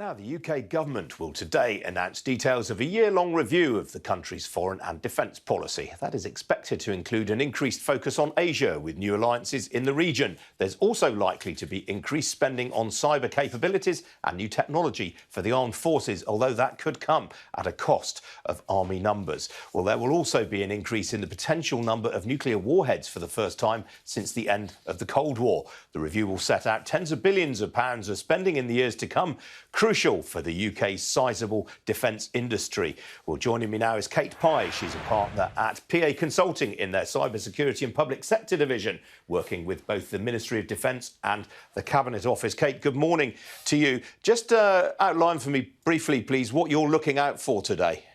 Now, the UK government will today announce details of a year-long review of the country's foreign and defence policy. That is expected to include an increased focus on Asia, with new alliances in the region. There's also likely to be increased spending on cyber capabilities and new technology for the armed forces, although that could come at a cost of army numbers. Well, there will also be an increase in the potential number of nuclear warheads for the first time since the end of the Cold War. The review will set out tens of billions of pounds of spending in the years to come, crucial for the UK's sizable defence industry. Well, joining me now is Cate. She's a partner at PA Consulting in their cybersecurity and public sector division, working with both the Ministry of Defence and the Cabinet Office. Cate, good morning to you. Just outline for me briefly, please, what you're looking out for today.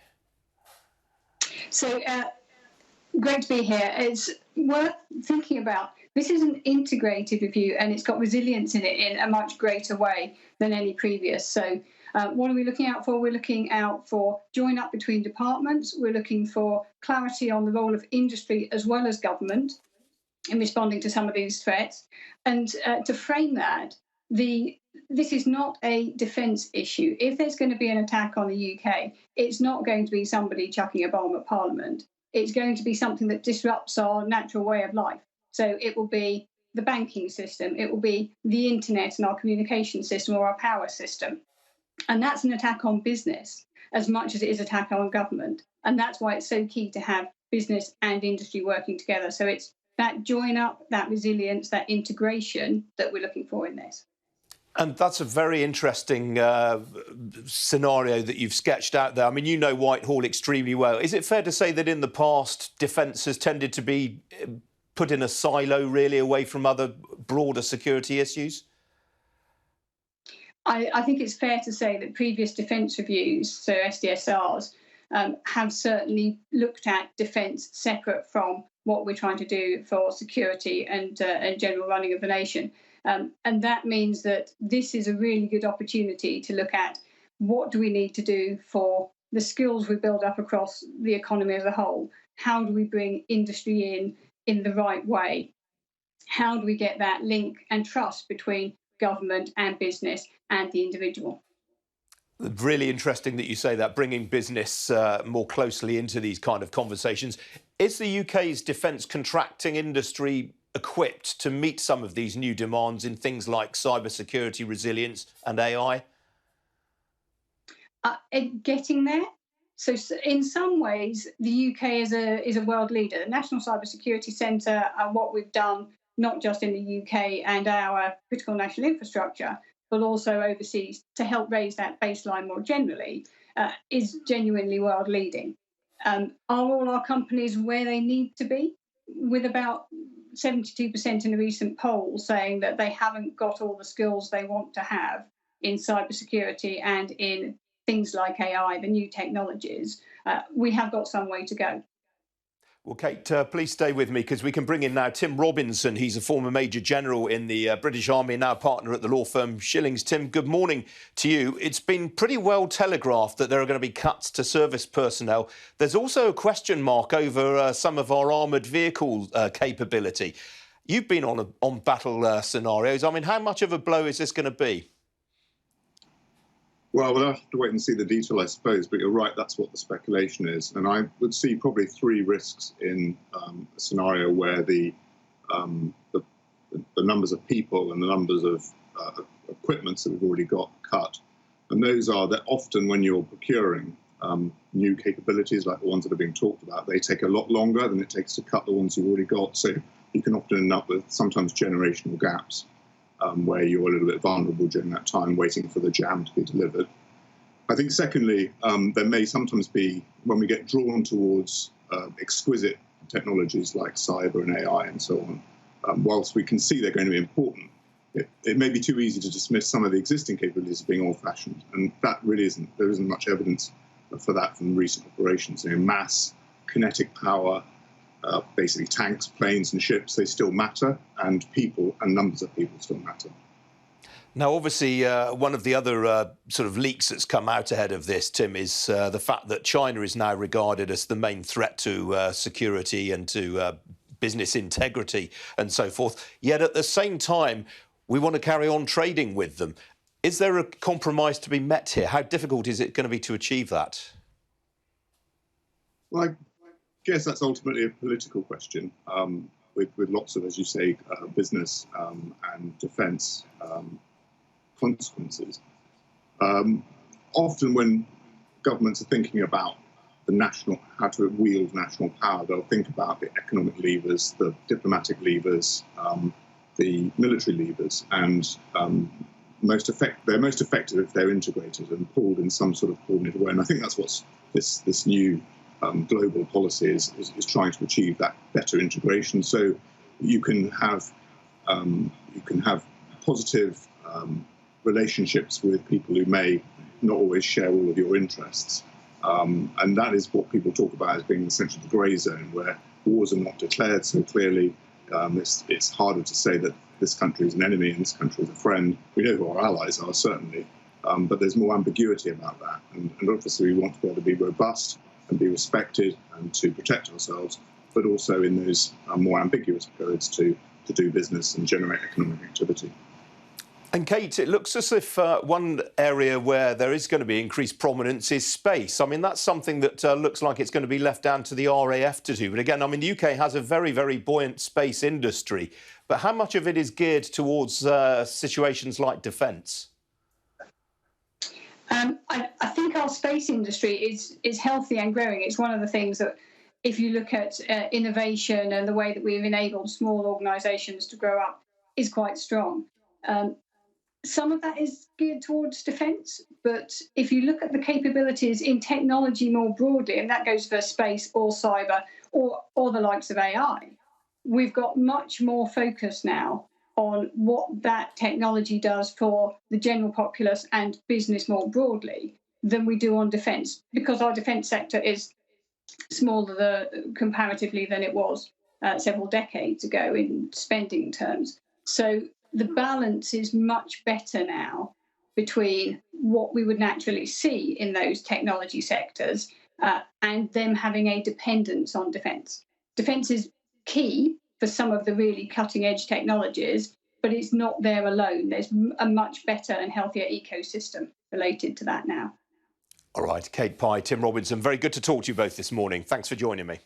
So, great to be here. It's worth thinking about. This is an integrated review and it's got resilience in it in a much greater way than any previous. So what are we looking out for? We're looking out for join up between departments. We're looking for clarity on the role of industry as well as government in responding to some of these threats. And to frame that, this is not a defence issue. If there's going to be an attack on the UK, it's not going to be somebody chucking a bomb at Parliament. It's going to be something that disrupts our natural way of life. So it will be the banking system, it will be the internet and our communication system or our power system. And that's an attack on business as much as it is an attack on government. And that's why it's so key to have business and industry working together. So it's that join up, that resilience, that integration that we're looking for in this. And that's a very interesting scenario that you've sketched out there. I mean, you know Whitehall extremely well. Is it fair to say that in the past, defence has tended to be put in a silo, really, away from other broader security issues? I think it's fair to say that previous defence reviews, so SDSRs, have certainly looked at defence separate from what we're trying to do for security and general running of the nation. And that means that this is a really good opportunity to look at what do we need to do for the skills we build up across the economy as a whole. How do we bring industry in the right way? How do we get that link and trust between government and business and the individual? Really interesting that you say that, bringing business more closely into these kind of conversations. Is the UK's defence contracting industry equipped to meet some of these new demands in things like cybersecurity, resilience and AI? Getting there. So in some ways, the UK is a world leader. The National Cybersecurity Centre and what we've done, not just in the UK and our critical national infrastructure, but also overseas to help raise that baseline more generally, is genuinely world leading. Are all our companies where they need to be? With about 72% in a recent poll saying that they haven't got all the skills they want to have in cybersecurity and in things like AI, the new technologies, we have got some way to go. Well, Cate, please stay with me because we can bring in now Tim Robinson. He's a former Major General in the British Army and now a partner at the law firm Schillings. Tim, good morning to you. It's been pretty well telegraphed that there are going to be cuts to service personnel. There's also a question mark over some of our armoured vehicle capability. You've been on battle scenarios. I mean, how much of a blow is this going to be? Well, we'll have to wait and see the detail, I suppose, but you're right, that's what the speculation is. And I would see probably three risks in a scenario where the numbers of people and the numbers of equipments that we've already got cut. And those are that often when you're procuring new capabilities like the ones that are being talked about, they take a lot longer than it takes to cut the ones you've already got. So you can often end up with sometimes generational gaps. Where you're a little bit vulnerable during that time, waiting for the jam to be delivered. I think, secondly, there may sometimes be, when we get drawn towards exquisite technologies like cyber and AI and so on, whilst we can see they're going to be important, it may be too easy to dismiss some of the existing capabilities as being old-fashioned, and that really there isn't much evidence for that from recent operations. You know, mass, kinetic power, basically tanks, planes and ships, they still matter, and people and numbers of people still matter. Now, obviously, one of the other sort of leaks that's come out ahead of this, Tim, is the fact that China is now regarded as the main threat to security and to business integrity and so forth. Yet at the same time, we want to carry on trading with them. Is there a compromise to be met here? How difficult is it going to be to achieve that? Well, I guess that's ultimately a political question, with lots of, as you say, business and defence consequences. Often when governments are thinking about how to wield national power, they'll think about the economic levers, the diplomatic levers, the military levers, and they're most effective if they're integrated and pulled in some sort of coordinated way. And I think that's what this new global policy is trying to achieve, that better integration. So you can have positive relationships with people who may not always share all of your interests. And that is what people talk about as being essentially the grey zone, where wars are not declared so clearly. It's harder to say that this country is an enemy and this country is a friend. We know who our allies are, certainly, but there's more ambiguity about that. And obviously we want to be able to be robust and be respected and to protect ourselves, but also in those more ambiguous periods to do business and generate economic activity. And Cate, it looks as if one area where there is going to be increased prominence is space. I mean, that's something that looks like it's going to be left down to the RAF to do. But again, I mean, the UK has a very, very buoyant space industry. But how much of it is geared towards situations like defence? I think our space industry is healthy and growing. It's one of the things that, if you look at innovation and the way that we've enabled small organisations to grow up, is quite strong. Some of that is geared towards defence, but if you look at the capabilities in technology more broadly, and that goes for space or cyber or the likes of AI, we've got much more focus now on what that technology does for the general populace and business more broadly than we do on defence, because our defence sector is smaller comparatively than it was several decades ago in spending terms. So the balance is much better now between what we would naturally see in those technology sectors and them having a dependence on defence. Defence is key for some of the really cutting-edge technologies, but it's not there alone. There's a much better and healthier ecosystem related to that now. All right, Cate Pye, Tim Robinson, very good to talk to you both this morning. Thanks for joining me.